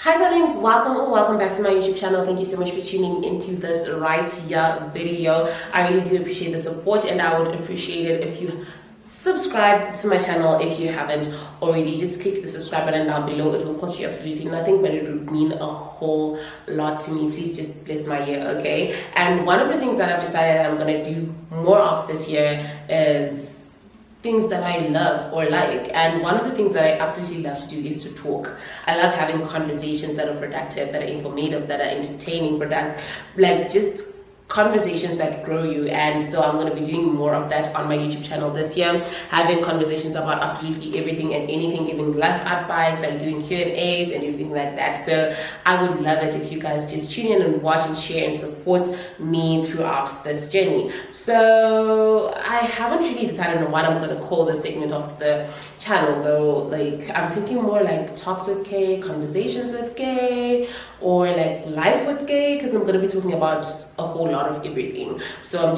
Hi darlings, welcome back to my YouTube channel. Thank you so much for tuning into this right here video. I really do appreciate the support, and I would appreciate it if you subscribe to my channel if you haven't already. Just click the subscribe button down below. It will cost you absolutely nothing, but it would mean a whole lot to me. Please just bless my ear, okay? And one of the things that I've decided I'm going to do more of this year is things that I love or like. And one of the things that I absolutely love to do is to talk. I love having conversations that are productive, that are informative, that are entertaining, like just conversations that grow you. And so I'm going to be doing more of that on my YouTube channel this year, having conversations about absolutely everything and anything, giving life advice, like doing Q&As and everything like that. So I would love it if you guys just tune in and watch and share and support me throughout this journey. So I haven't really decided on what I'm going to call this segment of the channel though. Like I'm thinking more like talks with Kay, conversations with Kay, or like life with Kay, because I'm going to be talking about a whole lot of everything. So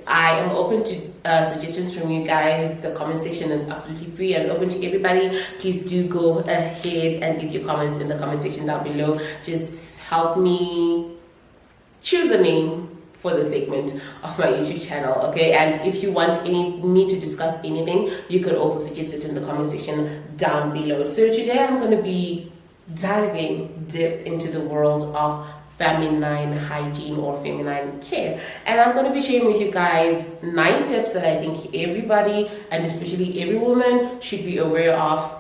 I am open to suggestions from you guys. The comment section is absolutely free and open to everybody. Please do go ahead and leave your comments in the comment section down below. Just help me choose a name for the segment of my YouTube channel, okay? And if you want me to discuss anything, you could also suggest it in the comment section down below. So today I'm going to be diving deep into the world of feminine hygiene or feminine care, and I'm going to be sharing with you guys 9 tips that I think everybody, and especially every woman, should be aware of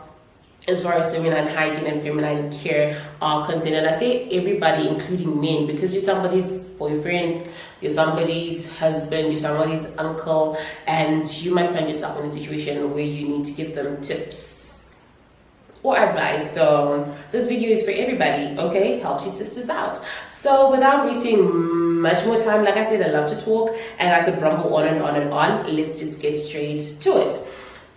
as far as feminine hygiene and feminine care are concerned. And I say everybody, including men, because you're somebody's boyfriend, you're somebody's husband, you're somebody's uncle, and you might find yourself in a situation where you need to give them tips or advice. So this video is for everybody, okay? Help your sisters out. So without wasting much more time, like I said, I love to talk and I could rumble on and on and on. Let's just get straight to it.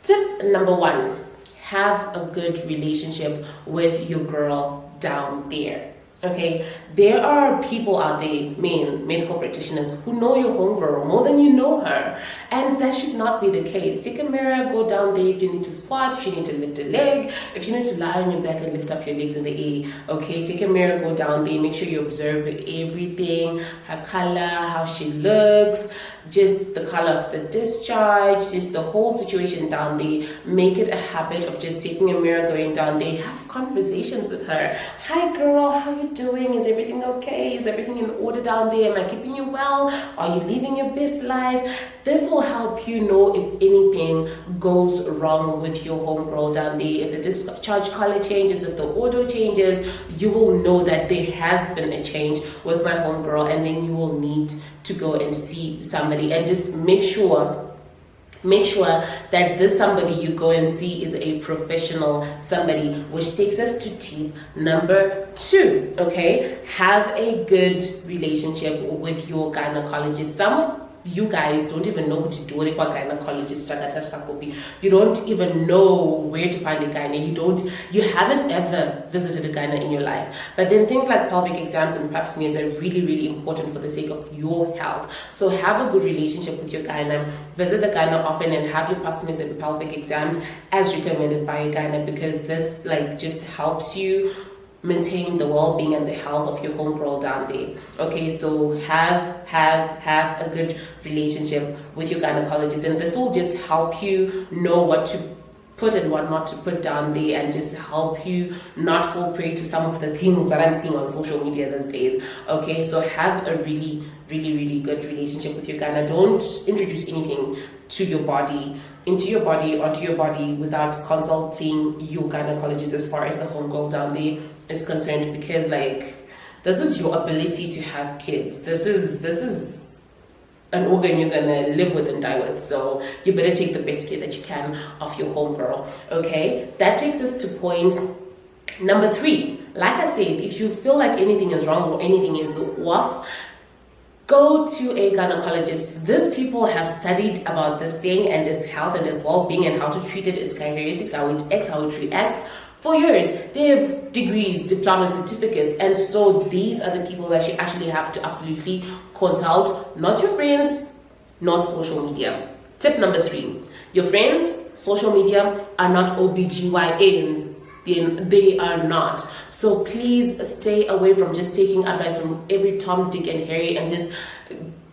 Tip number 1, have a good relationship with your girl down there. Okay, there are people out there, men, medical practitioners, who know your homegirl more than you know her, and that should not be the case. Take a mirror, go down there. If you need to squat, if you need to lift a leg, if you need to lie on your back and lift up your legs in the air, okay, take a mirror, go down there, make sure you observe everything, her color, how she looks, just the color of the discharge, just the whole situation down there. Make it a habit of just taking a mirror, going down there, have conversations with her. Hi girl, how you doing? Is everything okay? Is everything in order down there? Am I keeping you well? Are you living your best life? This will help you know if anything goes wrong with your homegirl down there. If the discharge color changes, if the odor changes, you will know that there has been a change with my homegirl, and then you will need to go and see somebody. And just make sure that this somebody you go and see is a professional somebody, which takes us to tip number 2, okay? Have a good relationship with your gynecologist. Some of you guys don't even know who to do it for gynecologist. You don't even know where to find a gyne. You haven't ever visited a gyne in your life. But then things like pelvic exams and pap smears are really, really important for the sake of your health. So have a good relationship with your gyne. Visit the gyne often and have your pap smears and pelvic exams as recommended by a gyne, because this just helps you maintain the well-being and the health of your homegirl down there. Okay, so have a good relationship with your gynecologist, and this will just help you know what to put and what not to put down there, and just help you not fall prey to some of the things that I'm seeing on social media these days. Okay, so have a really, really, really good relationship with your gyne. Don't introduce anything to your body, onto your body without consulting your gynecologist as far as the homegirl down there is concerned, because this is your ability to have kids. This is an organ you're gonna live with and die with, so you better take the best care that you can of your homegirl. Okay, that takes us to point number 3. Like I said, if you feel like anything is wrong or anything is off, go to a gynecologist. These people have studied about this thing and its health and its well-being and how to treat it, its characteristics, how it acts, how it reacts for years. They have degrees, diplomas, certificates, and so these are the people that you actually have to absolutely consult, not your friends, not social media. Tip number 3, your friends, social media are not OBGYNs. they are not. So please stay away from just taking advice from every Tom, Dick, and Harry and just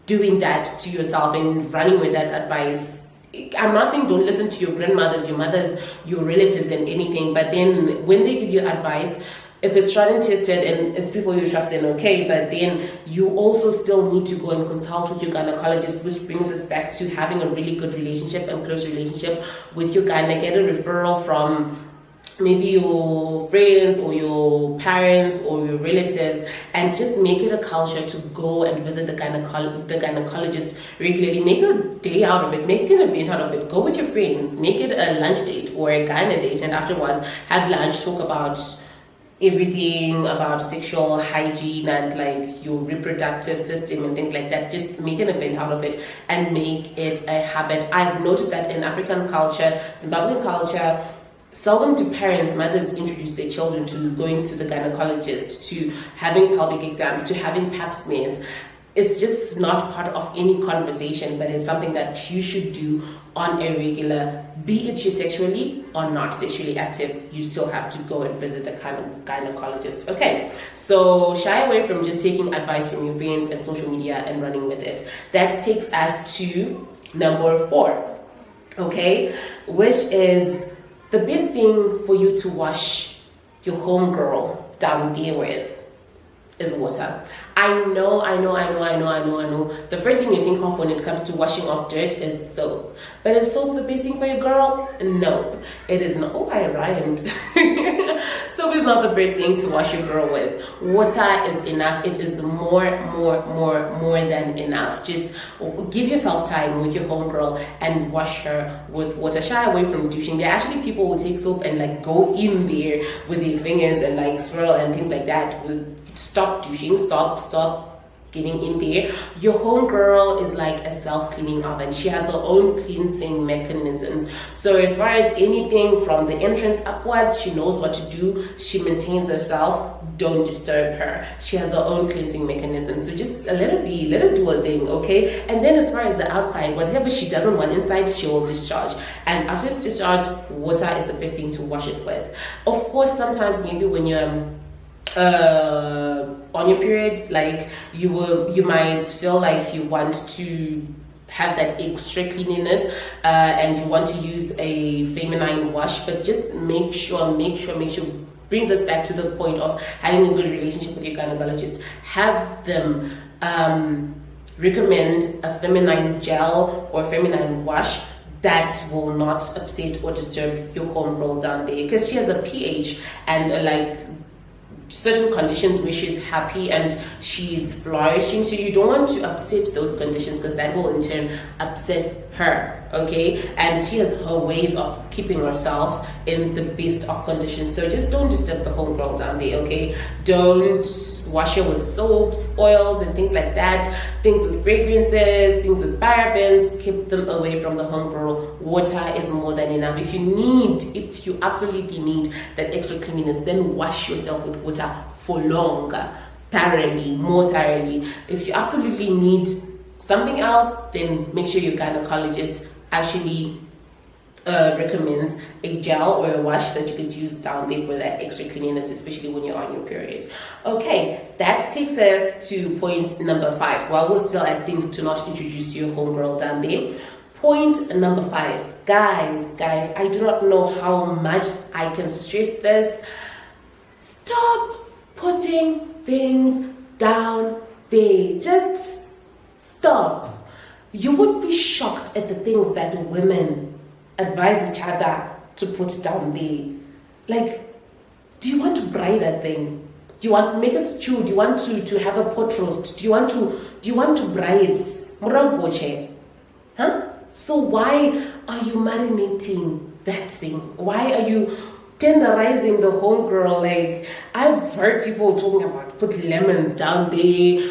doing that to yourself and running with that advice. I'm not saying don't listen to your grandmothers, your mothers, your relatives and anything, but then when they give you advice, if it's tried and tested and it's people you trust, then okay, but then you also still need to go and consult with your gynecologist, which brings us back to having a really good relationship and close relationship with your gyne. Get a referral from maybe your friends or your parents or your relatives, and just make it a culture to go and visit the gynecologist regularly. Make a day out of it, make an event out of it, go with your friends, make it a lunch date or a gyne date, and afterwards have lunch, talk about everything about sexual hygiene and like your reproductive system and things like that. Just make an event out of it and make it a habit. I've noticed that in African culture, Zimbabwean culture, seldom do parents, mothers introduce their children to going to the gynecologist, to having pelvic exams, to having pap smears. It's just not part of any conversation, but it's something that you should do on a regular, be it you're sexually or not sexually active, you still have to go and visit the gynecologist. Okay, so shy away from just taking advice from your friends and social media and running with it. That takes us to number 4, okay, which is the best thing for you to wash your homegirl down there with is water. I know. The first thing you think of when it comes to washing off dirt is soap. But is soap the best thing for your girl? No, it is not. Oh, I rhymed. Soap is not the best thing to wash your girl with. Water is enough. It is more than enough. Just give yourself time with your homegirl and wash her with water. Shy away from douching. There are actually people who take soap and like go in there with their fingers and like swirl and things like that. Stop douching, stop getting in there. Your homegirl is like a self-cleaning oven. She has her own cleansing mechanisms. So as far as anything from the entrance upwards, she knows what to do. She maintains herself. Don't disturb her. She has her own cleansing mechanism. So just let her be, let her do her thing, okay? And then as far as the outside, whatever she doesn't want inside, she will discharge. And after discharge, water is the best thing to wash it with. Of course, sometimes maybe when you're on your period, like you might feel like you want to have that extra cleanliness and you want to use a feminine wash, but just make sure brings us back to the point of having a good relationship with your gynecologist. Have them recommend a feminine gel or feminine wash that will not upset or disturb your homegirl down there, because she has a pH and like certain conditions where she's happy and she's flourishing, so you don't want to upset those conditions, because that will in turn upset her, okay? And she has her ways of keeping herself in the best of conditions, so just don't disturb the homegirl down there, okay? Don't wash her with soaps, oils and things like that, things with fragrances, things with parabens. Keep them away from the homegirl. Water is more than enough. If you absolutely need that extra cleanliness, then wash yourself with water for longer, more thoroughly. If you absolutely need something else, then make sure your gynecologist actually recommends a gel or a wash that you could use down there for that extra cleanliness, especially when you're on your period. Okay, that takes us to point number 5. While we're still at things to not introduce to your homegirl down there, point number 5. Guys, I do not know how much I can stress this. Stop putting things down there. Just stop. You would be shocked at the things that women advise each other to put down there. Like, do you want to fry that thing? Do you want to make a stew? Do you want to have a pot roast? Do you want to fry it? Huh? So why are you marinating that thing? Why are you tenderizing the homegirl? Like, I've heard people talking about put lemons down there,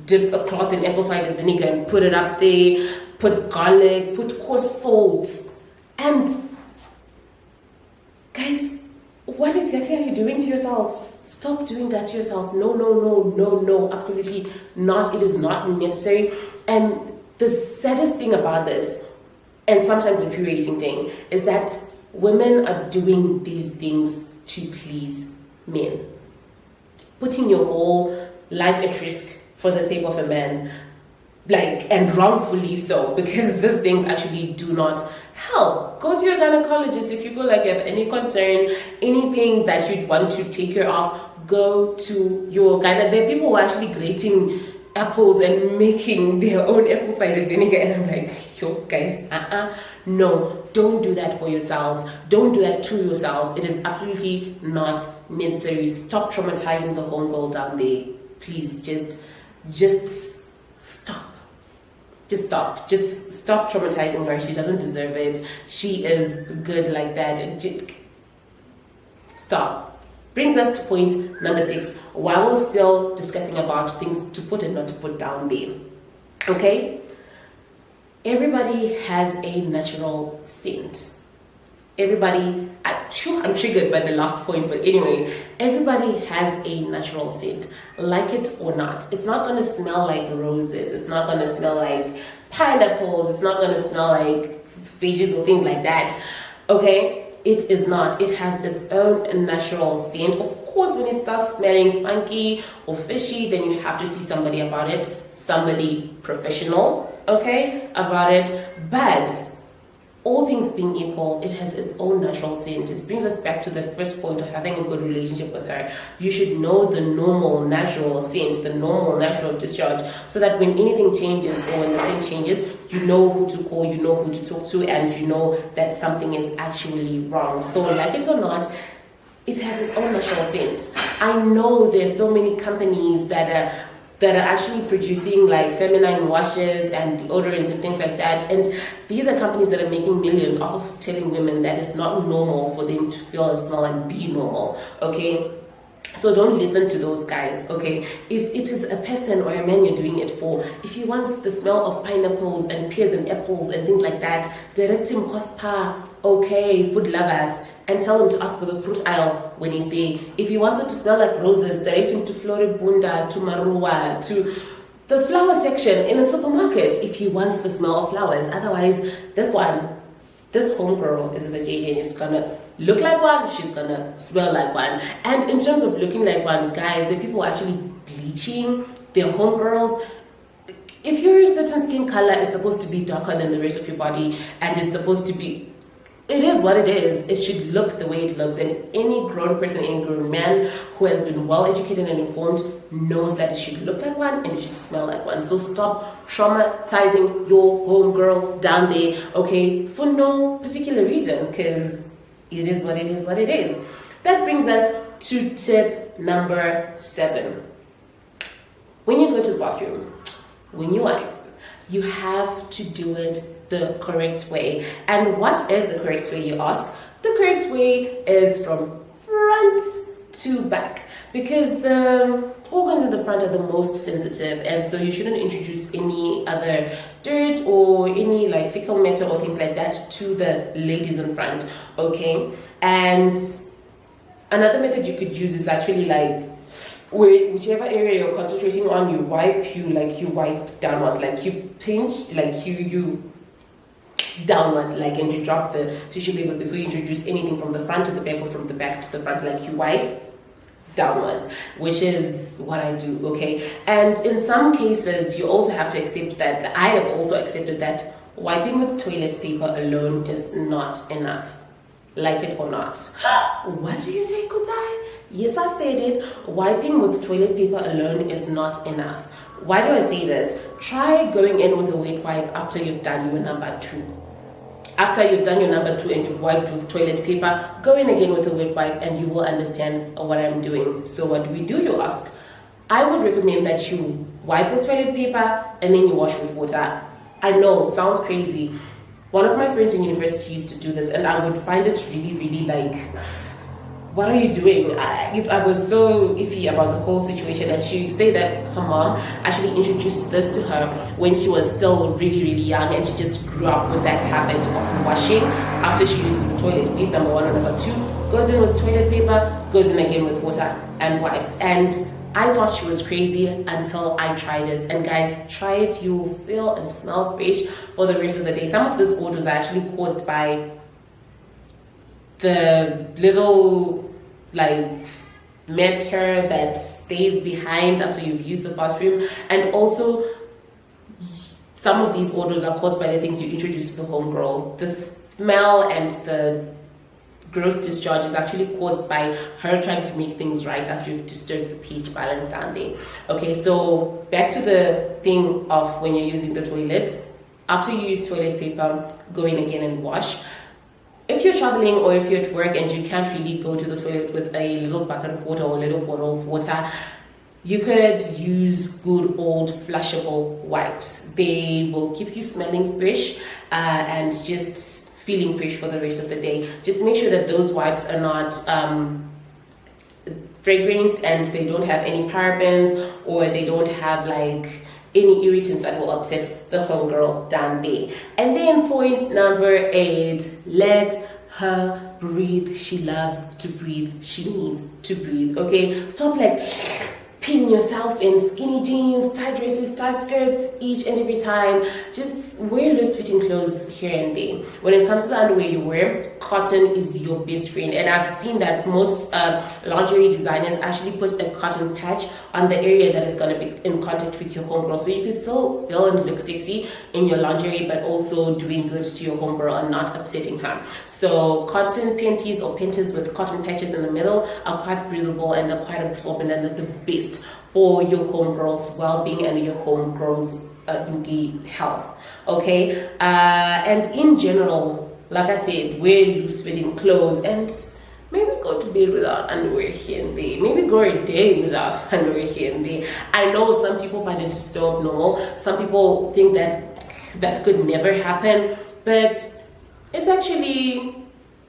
dip a cloth in apple cider vinegar and put it up there, put garlic, put coarse salt. And guys, what exactly are you doing to yourselves? Stop doing that to yourself. No, absolutely not. It is not necessary. And the saddest thing about this, and sometimes infuriating thing, is that women are doing these things to please men, putting your whole life at risk for the sake of a man, like, and wrongfully so, because these things actually do not help. Go to your gynecologist if you feel like you have any concern, anything that you'd want to take care of. Go to your gynecologist. There are people who are actually grating apples and making their own apple cider vinegar, and I'm like, yo guys, no, don't do that for yourselves, don't do that to yourselves. It is absolutely not necessary. Stop traumatizing the homegirl down there, please. Just stop. Just stop traumatizing her. She doesn't deserve it. She is good like that. Stop. Brings us to point number 6, while we're still discussing about things to put and not to put down there. Okay? Everybody has a natural scent. Everybody, I'm triggered by the last point, but anyway, everybody has a natural scent, like it or not. It's not going to smell like roses. It's not going to smell like pineapples. It's not going to smell like phages or things like that. Okay? It is not. It has its own natural scent. Of course, when it starts smelling funky or fishy, then you have to see somebody about it, somebody professional, okay, about it. But all things being equal, it has its own natural scent. It brings us back to the first point of having a good relationship with her. You should know the normal natural scent, the normal natural discharge, so that when anything changes or when the scent changes, you know who to call, you know who to talk to, and you know that something is actually wrong. So like it or not, it has its own natural scent. I know there's so many companies that are actually producing like feminine washes and deodorants and things like that, and these are companies that are making millions off of telling women that it's not normal for them to feel and smell and be normal. Okay, so don't listen to those guys. Okay, if it is a person or a man you're doing it for, if he wants the smell of pineapples and pears and apples and things like that, direct him Cospa, okay, food lovers, and tell him to ask for the fruit aisle when he's there. If he wants it to smell like roses, direct him to Floribunda, to Marua, to the flower section in a supermarket if he wants the smell of flowers. Otherwise, this homegirl is the JJ, is gonna look like one, she's gonna smell like one. And in terms of looking like one, guys, the people actually bleaching their homegirls. If you're a certain skin color, it's supposed to be darker than the rest of your body, and it's supposed to be, it is what it is. It should look the way it looks. And any grown person, any grown man who has been well educated and informed knows that it should look like one and it should smell like one. So stop traumatizing your homegirl down there, okay, for no particular reason, because it is what it is, what it is. That brings us to tip number 7. When you go to the bathroom, when you wipe, you have to do it the correct way. And what is the correct way, you ask? The correct way is from front to back, because the organs in the front are the most sensitive, and so you shouldn't introduce any other dirt or any like fecal matter or things like that to the ladies in front, okay? And another method you could use is actually like, whichever area you're concentrating on, you wipe downwards, like you pinch, like you downwards, like, and you drop the tissue paper before you introduce anything from the front to the back or from the back to the front, like you wipe downwards, which is what I do, okay? And in some cases, you also have to accept that, I have also accepted that wiping with toilet paper alone is not enough, like it or not. What do you say, Kuzai? Yes, I said it. Wiping with toilet paper alone is not enough. Why do I say this? Try going in with a wet wipe after you've done your number 2. After you've done your number 2 and you've wiped with toilet paper, go in again with a wet wipe and you will understand what I'm doing. So what do, you ask? I would recommend that you wipe with toilet paper and then you wash with water. I know, sounds crazy. One of my friends in university used to do this, and I would find it really, really like, what are you doing? I was so iffy about the whole situation, and she would say that her mom actually introduced this to her when she was still really, really young, and she just grew up with that habit of washing after she uses the toilet paper, number 1 and number 2, goes in with toilet paper, goes in again with water and wipes. And I thought she was crazy until I tried it. And guys, try it. You will feel and smell fresh for the rest of the day. Some of these odors are actually caused by the little like matter that stays behind after you've used the bathroom. And also, some of these odors are caused by the things you introduce to the homegirl. The smell and the gross discharge is actually caused by her trying to make things right after you've disturbed the pH balance down there. Okay, so back to the thing of when you're using the toilet. After you use toilet paper, go in again and wash. If you're traveling or if you're at work and you can't really go to the toilet with a little bucket of water or a little bottle of water, you could use good old flushable wipes. They will keep you smelling fresh and just feeling fresh for the rest of the day. Just make sure that those wipes are not fragranced and they don't have any parabens, or they don't have like any irritants that will upset the homegirl down there. And then point number 8, let her breathe. She loves to breathe. She needs to breathe. Okay, stop like pinning yourself in skinny jeans, tight dresses, tight skirts each and every time. Just wear loose fitting clothes here and there. When it comes to the underwear you wear, cotton is your best friend. And I've seen that most lingerie designers actually put a cotton patch on the area that is going to be in contact with your homegirl. So you can still feel and look sexy in your lingerie, but also doing good to your homegirl and not upsetting her. So cotton panties or panties with cotton patches in the middle are quite breathable and are quite absorbent and are the best for your homegirl's well-being and your homegirl's health. Okay, and in general, like I said, wear loose-fitting clothes and maybe go to bed without underwear here and there. Maybe go a day without underwear here and there. I know some people find it so abnormal. Some people think that that could never happen, but it's actually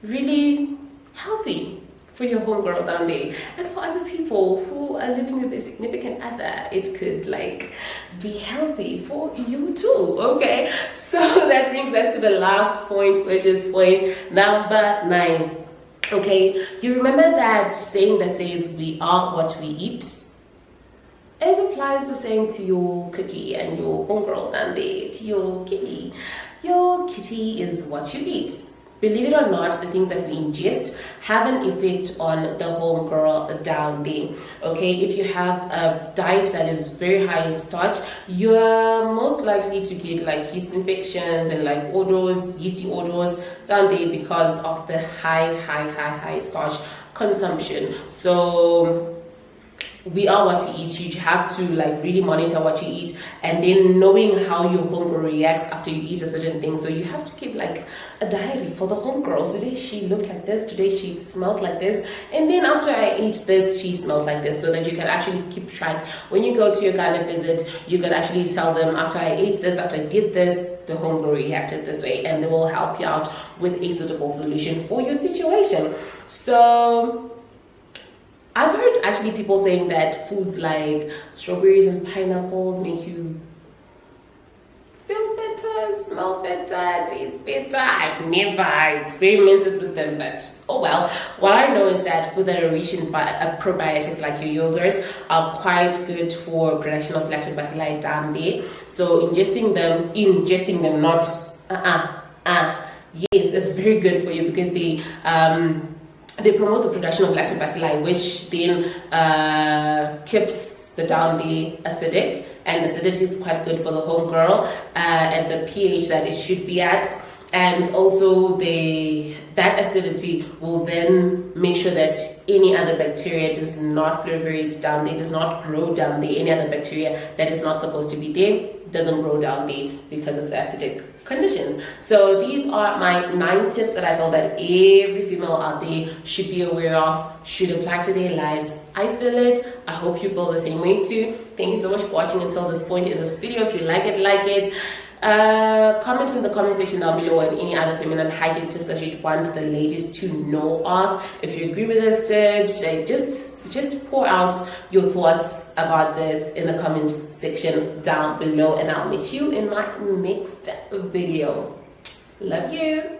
really healthy for your homegirl down there. And for other people who are living with a significant other, it could like be healthy for you too. Okay, so that brings us to the last point, which is point number 9. Okay, you remember that saying that says we are what we eat? It applies the same to your cookie and your homegirl down there, to your kitty. Your kitty is what you eat. Believe it or not, the things that we ingest have an effect on the homegirl down there. Okay, if you have a diet that is very high in starch, you're most likely to get like yeast infections and like odors, yeasty odors down there because of the high starch consumption. So we are what we eat. You have to like really monitor what you eat, and then knowing how your homegirl reacts after you eat a certain thing. So you have to keep like a diary for the homegirl. Today she looked like this, today she smelled like this, and then after I ate this she smelled like this, so that you can actually keep track. When you go to your gynae visit, you can actually tell them, after I ate this, after I did this, the homegirl reacted this way, and they will help you out with a suitable solution for your situation. So I've heard actually people saying that foods like strawberries and pineapples make you feel better, smell better, taste better. I've never experimented with them, but oh well. What I know is that food that are rich in probiotics like your yogurts are quite good for production of lactobacilli down there. So ingesting them, not yes, it's very good for you, because they promote the production of lactobacilli, which then keeps the down there acidic, and acidity is quite good for the homegirl at the pH that it should be at. And also that acidity will then make sure that any other bacteria does not proliferate down there, does not grow down there. Any other bacteria that is not supposed to be there doesn't grow down there because of the acidic conditions. So these are my 9 tips that I feel that every female out there should be aware of, should apply to their lives. I feel it. I hope you feel the same way too. Thank you so much for watching until this point in this video. If you like it. Comment in the comment section down below on any other feminine hygiene tips that you'd want the ladies to know of. If you agree with this tips, just pour out your thoughts about this in the comment section down below, and I'll meet you in my next video. Love you.